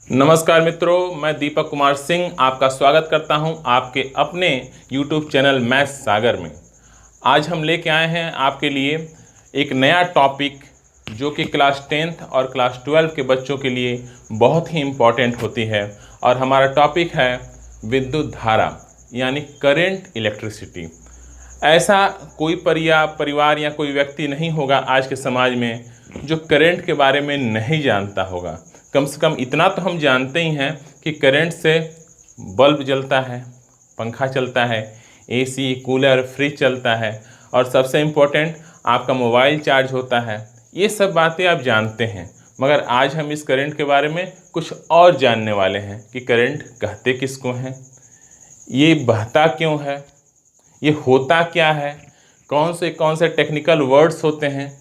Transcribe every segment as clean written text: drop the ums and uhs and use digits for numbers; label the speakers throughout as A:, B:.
A: नमस्कार मित्रों, मैं दीपक कुमार सिंह आपका स्वागत करता हूं आपके अपने YouTube चैनल मैथ्स सागर में। आज हम लेके आए हैं आपके लिए एक नया टॉपिक जो कि क्लास 10th और क्लास 12 के बच्चों के लिए बहुत ही इम्पॉर्टेंट होती है। और हमारा टॉपिक है विद्युत धारा यानी करंट इलेक्ट्रिसिटी। ऐसा कोई परिवार या कोई व्यक्ति नहीं होगा आज के समाज में जो करंट के बारे में नहीं जानता होगा। कम से कम इतना तो हम जानते ही हैं कि करंट से बल्ब जलता है, पंखा चलता है, एसी, कूलर, फ्रिज चलता है और सबसे इम्पोर्टेंट आपका मोबाइल चार्ज होता है। ये सब बातें आप जानते हैं, मगर आज हम इस करंट के बारे में कुछ और जानने वाले हैं कि करंट कहते किसको हैं, ये बहता क्यों है, ये होता क्या है, कौन से टेक्निकल वर्ड्स होते हैं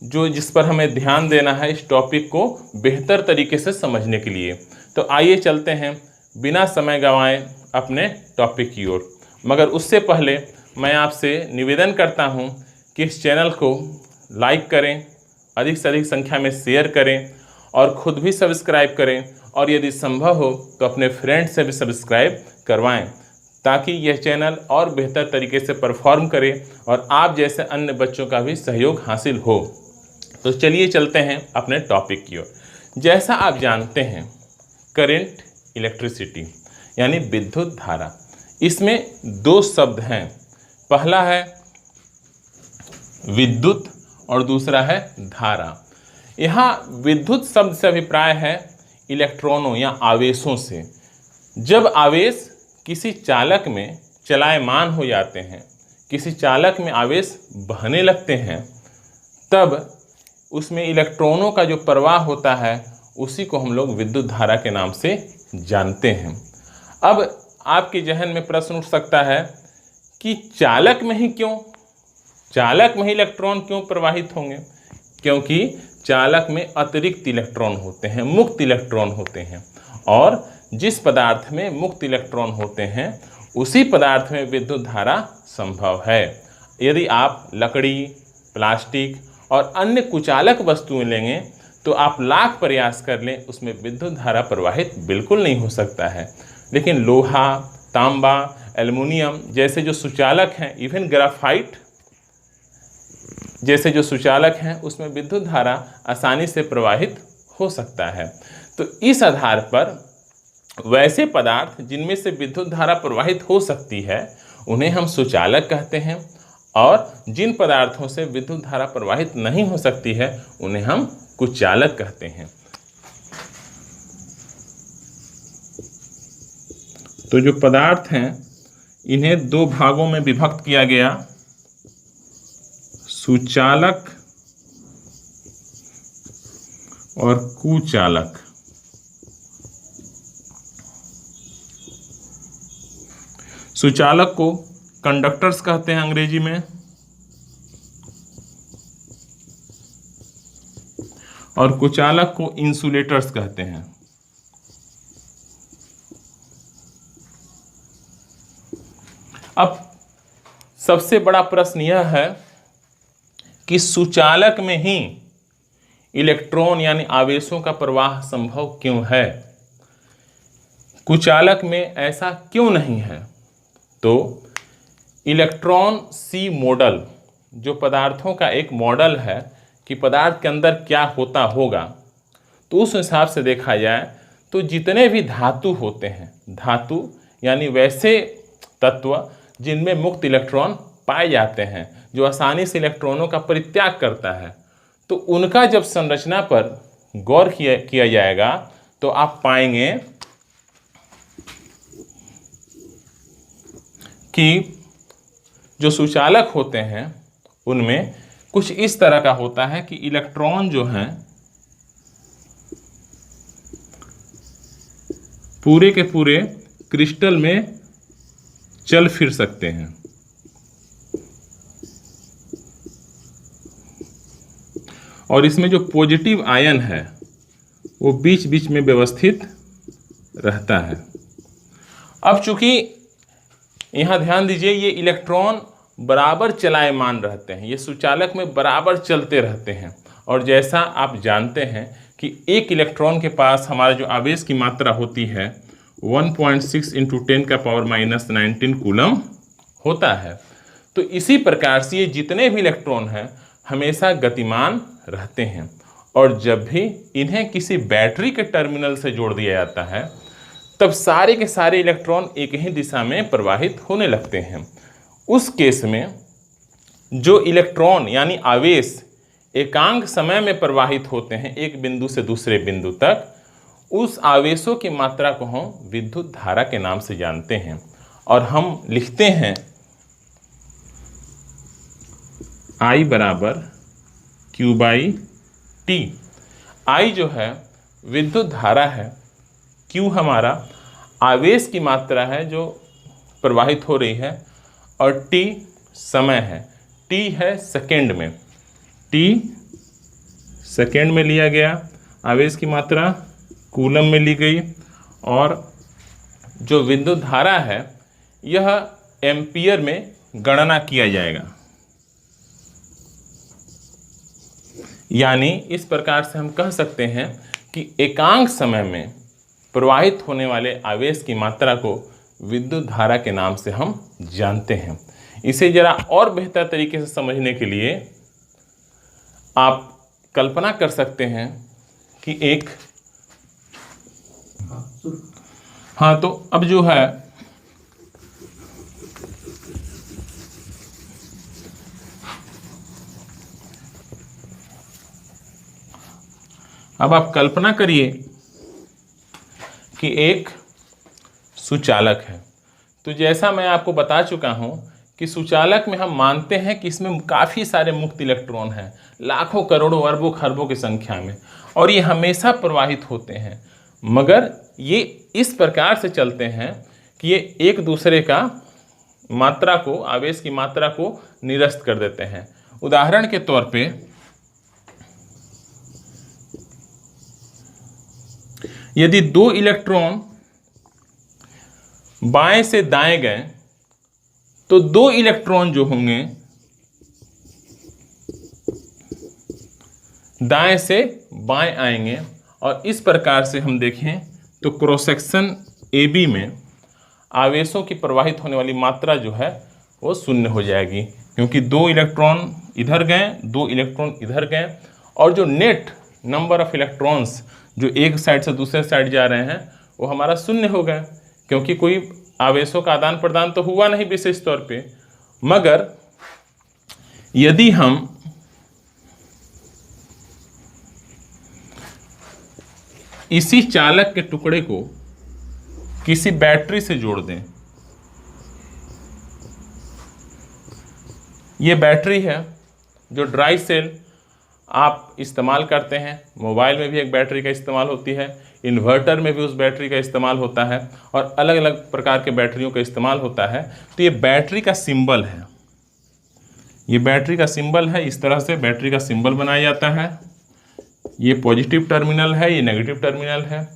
A: जिस पर हमें ध्यान देना है इस टॉपिक को बेहतर तरीके से समझने के लिए। तो आइए चलते हैं बिना समय गंवाए अपने टॉपिक की ओर। मगर उससे पहले मैं आपसे निवेदन करता हूं कि इस चैनल को लाइक करें, अधिक से अधिक संख्या में शेयर करें और ख़ुद भी सब्सक्राइब करें, और यदि संभव हो तो अपने फ्रेंड से भी सब्सक्राइब करवाएं ताकि यह चैनल और बेहतर तरीके से परफॉर्म करे और आप जैसे अन्य बच्चों का भी सहयोग हासिल हो। तो चलिए चलते हैं अपने टॉपिक की ओर। जैसा आप जानते हैं करंट इलेक्ट्रिसिटी यानी विद्युत धारा, इसमें दो शब्द हैं, पहला है विद्युत और दूसरा है धारा। यहाँ विद्युत शब्द से अभिप्राय है इलेक्ट्रॉनों या आवेशों से। जब आवेश किसी चालक में चलायमान हो जाते हैं, किसी चालक में आवेश बहने लगते हैं, तब उसमें इलेक्ट्रॉनों का जो प्रवाह होता है उसी को हम लोग विद्युत धारा के नाम से जानते हैं। अब आपके जहन में प्रश्न उठ सकता है कि चालक में ही इलेक्ट्रॉन क्यों प्रवाहित होंगे? क्योंकि चालक में अतिरिक्त इलेक्ट्रॉन होते हैं, मुक्त इलेक्ट्रॉन होते हैं, और जिस पदार्थ में मुक्त इलेक्ट्रॉन होते हैं उसी पदार्थ में विद्युत धारा संभव है। यदि आप लकड़ी, प्लास्टिक और अन्य कुचालक वस्तुएं लेंगे तो आप लाख प्रयास कर लें, उसमें विद्युत धारा प्रवाहित बिल्कुल नहीं हो सकता है। लेकिन लोहा, तांबा, एल्युमिनियम जैसे जो सुचालक हैं, इवन ग्राफाइट जैसे जो सुचालक हैं, उसमें विद्युत धारा आसानी से प्रवाहित हो सकता है। तो इस आधार पर वैसे पदार्थ जिनमें से विद्युत धारा प्रवाहित हो सकती है उन्हें हम सुचालक कहते हैं, और जिन पदार्थों से विद्युत धारा प्रवाहित नहीं हो सकती है उन्हें हम कुचालक कहते हैं। तो जो पदार्थ हैं इन्हें दो भागों में विभक्त किया गया, सुचालक और कुचालक। सुचालक को कंडक्टर्स कहते हैं अंग्रेजी में, और कुचालक को इंसुलेटर्स कहते हैं। अब सबसे बड़ा प्रश्न यह है कि सुचालक में ही इलेक्ट्रॉन यानी आवेशों का प्रवाह संभव क्यों है, कुचालक में ऐसा क्यों नहीं है? तो इलेक्ट्रॉन सी मॉडल जो पदार्थों का एक मॉडल है कि पदार्थ के अंदर क्या होता होगा, तो उस हिसाब से देखा जाए तो जितने भी धातु होते हैं, धातु यानी वैसे तत्व जिनमें मुक्त इलेक्ट्रॉन पाए जाते हैं, जो आसानी से इलेक्ट्रॉनों का परित्याग करता है, तो उनका जब संरचना पर गौर किया जाएगा तो आप पाएंगे कि जो सुचालक होते हैं उनमें कुछ इस तरह का होता है कि इलेक्ट्रॉन जो हैं पूरे के पूरे क्रिस्टल में चल फिर सकते हैं, और इसमें जो पॉजिटिव आयन है वो बीच बीच में व्यवस्थित रहता है। अब चूंकि यहाँ ध्यान दीजिए, ये इलेक्ट्रॉन बराबर चलायमान रहते हैं, ये सुचालक में बराबर चलते रहते हैं, और जैसा आप जानते हैं कि एक इलेक्ट्रॉन के पास हमारा जो आवेश की मात्रा होती है 1.6 इंटू 10⁻⁹ कूलम होता है। तो इसी प्रकार से ये जितने भी इलेक्ट्रॉन हैं हमेशा गतिमान रहते हैं, और जब भी इन्हें किसी बैटरी के टर्मिनल से जोड़ दिया जाता है तब सारे के सारे इलेक्ट्रॉन एक ही दिशा में प्रवाहित होने लगते हैं। उस केस में जो इलेक्ट्रॉन यानी आवेश एकांक समय में प्रवाहित होते हैं एक बिंदु से दूसरे बिंदु तक, उस आवेशों की मात्रा को हम विद्युत धारा के नाम से जानते हैं, और हम लिखते हैं I बराबर Q/T। I जो है विद्युत धारा है, Q हमारा आवेश की मात्रा है जो प्रवाहित हो रही है, और T समय है। T है सेकेंड में, T सेकेंड में लिया गया, आवेश की मात्रा कूलम में ली गई, और जो विद्युत धारा है यह एम्पियर में गणना किया जाएगा। यानी इस प्रकार से हम कह सकते हैं कि एकांक समय में प्रवाहित होने वाले आवेश की मात्रा को विद्युत धारा के नाम से हम जानते हैं। इसे जरा और बेहतर तरीके से समझने के लिए आप कल्पना कर सकते हैं कि एक तो अब जो है अब आप कल्पना करिए कि एक सुचालक है। तो जैसा मैं आपको बता चुका हूं कि सुचालक में हम मानते हैं कि इसमें काफ़ी सारे मुक्त इलेक्ट्रॉन हैं, लाखों करोड़ों अरबों खरबों की संख्या में, और ये हमेशा प्रवाहित होते हैं, मगर ये इस प्रकार से चलते हैं कि ये एक दूसरे का मात्रा को, आवेश की मात्रा को निरस्त कर देते हैं। उदाहरण के तौर पे यदि दो इलेक्ट्रॉन बाएं से दाएं गए तो दो इलेक्ट्रॉन जो होंगे दाएं से बाएं आएंगे, और इस प्रकार से हम देखें तो क्रॉस सेक्शन AB में आवेशों की प्रवाहित होने वाली मात्रा जो है वो शून्य हो जाएगी, क्योंकि दो इलेक्ट्रॉन इधर गए, दो इलेक्ट्रॉन इधर गए, और जो नेट नंबर ऑफ इलेक्ट्रॉन्स जो एक साइड से दूसरे साइड जा रहे हैं वो हमारा शून्य हो गए, क्योंकि कोई आवेशों का आदान प्रदान तो हुआ नहीं विशेष तौर पे। मगर यदि हम इसी चालक के टुकड़े को किसी बैटरी से जोड़ दें, ये बैटरी है जो ड्राई सेल आप इस्तेमाल करते हैं, मोबाइल में भी एक बैटरी का इस्तेमाल होती है, इन्वर्टर में भी उस बैटरी का इस्तेमाल होता है, और अलग अलग प्रकार के बैटरियों का इस्तेमाल होता है। तो ये बैटरी का सिंबल है, ये बैटरी का सिंबल है। इस तरह से बैटरी का सिंबल बनाया जाता है। ये पॉजिटिव टर्मिनल है, ये नेगेटिव टर्मिनल है।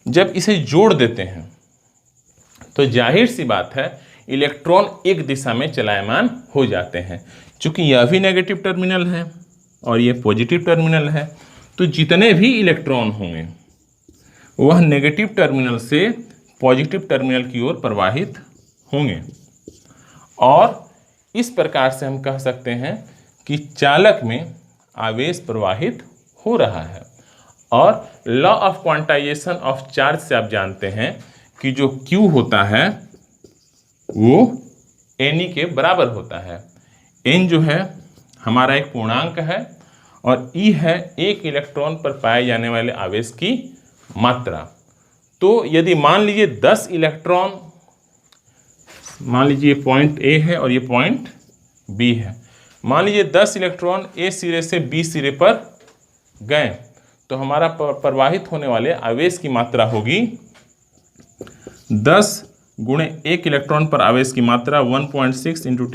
A: जब इसे जोड़ देते हैं तो जाहिर सी बात है इलेक्ट्रॉन एक दिशा में चलायमान हो जाते हैं। चूँकि यह भी नेगेटिव टर्मिनल है और ये पॉजिटिव टर्मिनल है, तो जितने भी इलेक्ट्रॉन होंगे वह नेगेटिव टर्मिनल से पॉजिटिव टर्मिनल की ओर प्रवाहित होंगे, और इस प्रकार से हम कह सकते हैं कि चालक में आवेश प्रवाहित हो रहा है। और law of quantization of charge से आप जानते हैं कि जो Q होता है वो Ne के बराबर होता है। N जो है हमारा एक पूर्णांक है, और E है एक इलेक्ट्रॉन पर पाए जाने वाले आवेश की मात्रा। तो यदि मान लीजिए 10 इलेक्ट्रॉन, मान लीजिए पॉइंट A है और ये पॉइंट B है, मान लीजिए 10 इलेक्ट्रॉन A सिरे से B सिरे पर गए, तो हमारा प्रवाहित होने वाले आवेश की मात्रा होगी 10 गुणे एक इलेक्ट्रॉन पर आवेश की मात्रा 1.6 इंटू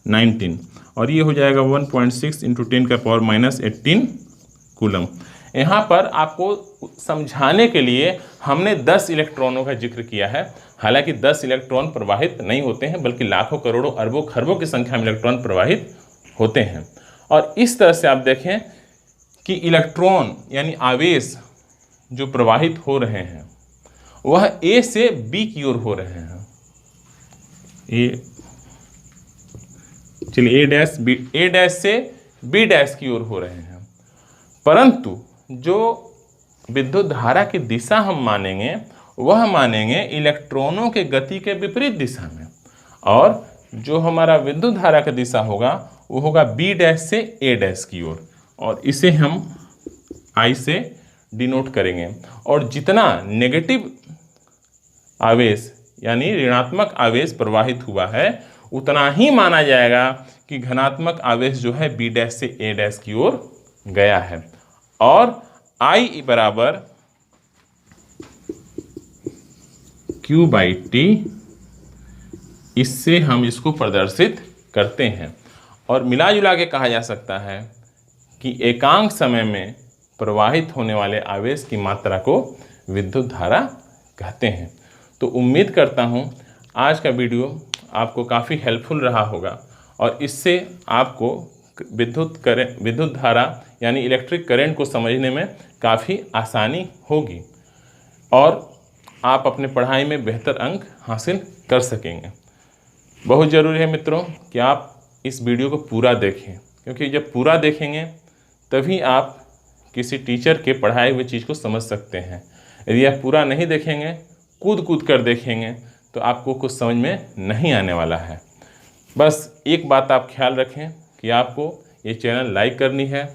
A: 10⁻⁹, और ये हो जाएगा 1.6 इंटू 10⁻⁻18 कूलम। यहाँ पर आपको समझाने के लिए हमने 10 इलेक्ट्रॉनों का जिक्र किया है। हालांकि 10 इलेक्ट्रॉन प्रवाहित नहीं होते हैं, बल्कि लाखों करोड़ों अरबों खरबों की संख्या में इलेक्ट्रॉन प्रवाहित होते हैं। और इस तरह से आप देखें कि इलेक्ट्रॉन यानी आवेश जो प्रवाहित हो रहे हैं वह ए से बी की ओर हो रहे हैं। चलिए ए डैश से बी डैश की ओर हो रहे हैं, परंतु जो विद्युत धारा की दिशा हम मानेंगे वह मानेंगे इलेक्ट्रॉनों के गति के विपरीत दिशा में, और जो हमारा विद्युत धारा का दिशा होगा वो होगा बी डैश से ए डैश की ओर, और इसे हम आई से डिनोट करेंगे। और जितना नेगेटिव आवेश यानी ऋणात्मक आवेश प्रवाहित हुआ है उतना ही माना जाएगा कि धनात्मक आवेश जो है बी डैश से ए डैश की ओर गया है। और आई बराबर Q बाई टी, इससे हम इसको प्रदर्शित करते हैं। और मिला जुला के कहा जा सकता है कि एकांक समय में प्रवाहित होने वाले आवेश की मात्रा को विद्युत धारा कहते हैं। तो उम्मीद करता हूँ आज का वीडियो आपको काफ़ी हेल्पफुल रहा होगा और इससे आपको विद्युत धारा यानी इलेक्ट्रिक करंट को समझने में काफ़ी आसानी होगी और आप अपने पढ़ाई में बेहतर अंक हासिल कर सकेंगे। बहुत ज़रूरी है मित्रों कि आप इस वीडियो को पूरा देखें, क्योंकि जब पूरा देखेंगे तभी आप किसी टीचर के पढ़ाई हुई चीज़ को समझ सकते हैं। यदि आप पूरा नहीं देखेंगे, कूद कर देखेंगे, तो आपको कुछ समझ में नहीं आने वाला है। बस एक बात आप ख्याल रखें कि आपको ये चैनल लाइक करनी है,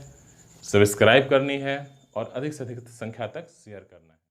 A: सब्सक्राइब करनी है और अधिक से अधिक संख्या तक शेयर करना है।